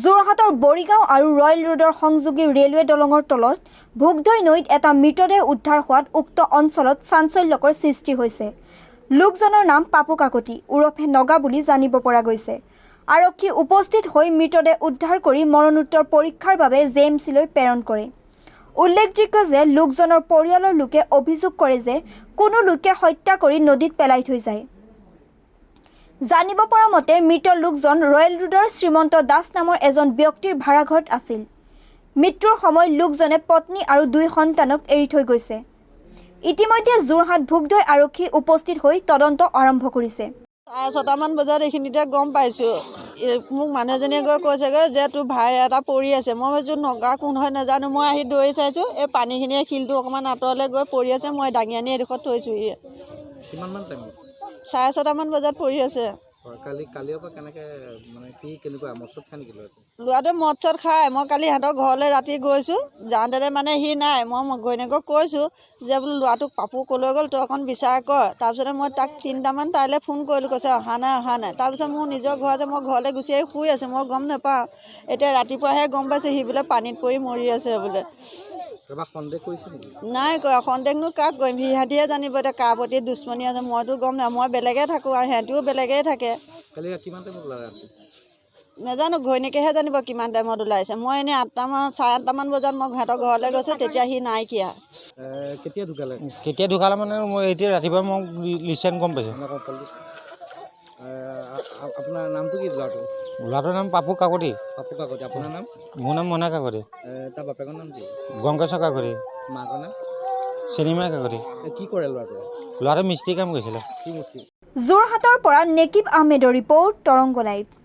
যোৰহাটৰ বৰিগাঁও আৰু ৰয়েল ৰোডৰ সংযোগী ৰেলৱে দলঙৰ তলত ভোগদৈ নৈত এটা মৃতদেহ উদ্ধাৰ হোৱাত উক্ত অঞ্চলত চাঞ্চল্যকৰ সৃষ্টি হৈছে। লোকজনৰ নাম পাপু কাকতি ওৰফে নগা বুলি জানিব পৰা গৈছে। আৰক্ষী উপস্থিত হৈ মৃতদেহ উদ্ধাৰ কৰি মৰণোত্তৰ পৰীক্ষাৰ বাবে জেএমচিলৈ প্ৰেৰণ কৰে। উল্লেখযোগ্য যে লোকজনৰ পৰিয়ালৰ লোকে অভিযোগ কৰে যে কোনো লোকে হত্যা কৰি নদীত পেলাই থৈ যায়। জানিব পৰা মতে মৃত লোকজন ৰয়েল ৰোডৰ শ্ৰীমন্ত দাস নামৰ এজন ব্যক্তিৰ ভাড়াঘৰত আছিল। মৃত্যুৰ সময়ত লোকজনে পত্নী আৰু 2 সন্তানক এৰি থৈ গৈছে। ইতিমধ্যে যোৰহাট ভোগদৈ আৰক্ষী উপস্থিত হৈ তদন্ত আৰম্ভ কৰিছে। 6:30মান বজাত এইখিনিতে গম পাইছোঁ। মোক মানুহ এজনীয়ে গৈ কৈছেগৈ যে তোৰ ভাই এটা পৰি আছে। মই ভাবিছোঁ নগা কোন হয় নাজানো। মই আহি দৌৰি চাইছোঁ, এই পানীখিনিয়ে শিলটো অকণমান আঁতৰলৈ গৈ পৰি আছে। মই দাঙি আনি এডোখৰত থৈছোঁহি। কিমানমান টাইম? 6:30মান বজাত পৰি আছে। কালিৰ পৰা কেনেকুৱা মদ খাই নেকি ল'ৰাটোৱে মদ চদ খায়। মই কালি সিহঁতৰ ঘৰলৈ ৰাতি গৈছোঁ, যাওঁতে মানে সি নাই। মই ঘৈণীয়েকক কৈছোঁ যে বোলো ল'ৰাটোক পাপু ক'লৈ গ'ল, তই অকণ বিচাৰ কৰ। তাৰপিছতে মই তাক 3টামান তাইলৈ ফোন কৰিলোঁ, কৈছে অহা নাই। তাৰপিছত মোৰ নিজৰ ঘৰ যে মই ঘৰলৈ গুচি আহি শুই আছোঁ, মই গম নাপাওঁ। এতিয়া ৰাতিপুৱাহে গম পাইছোঁ সি বোলে পানীত পৰি মৰি আছে বোলে। নাই কৰা, সন্দেহনো কাক কৰিম, সিহঁতিহে জানিব এতিয়া কাৰ প্ৰতি দুশ্মনী আছে। মইতো গম নাপাওঁ, মই বেলেগে থাকোঁ আৰু সিহঁতিও বেলেগেই থাকে। নাজানো, ঘৈণীয়েকেহে জানিব কিমান টাইমত ওলাইছে। মই এনেই 8:30 বজাত মই সিহঁতৰ ঘৰলৈ গৈছোঁ, তেতিয়া সি নাইকিয়া। কেতিয়া ঢুকালে মানে মই এতিয়া ৰাতিপুৱা মই ৰিচেণ্ট গম পাইছোঁ। আপোনাৰ নামটো কি? ল'ৰাটোৰ নাম পাপু কাকতি। আপোনাৰ নাম? মোৰ নাম মনা কাকতি। তাৰ বাপেকৰ নাম কি? গংকেশ্বৰ কাকতি। মাকৰ নাম? চিনেমা কাকতি। কি কৰে ল'ৰাটোৱে? ল'ৰাটোৱে মিস্ত্ৰী কাম কৰিছিলে। যোৰহাটৰ পৰা নেকিব আহমেদৰ ৰিপৰ্ট, তৰংগ লাইভ।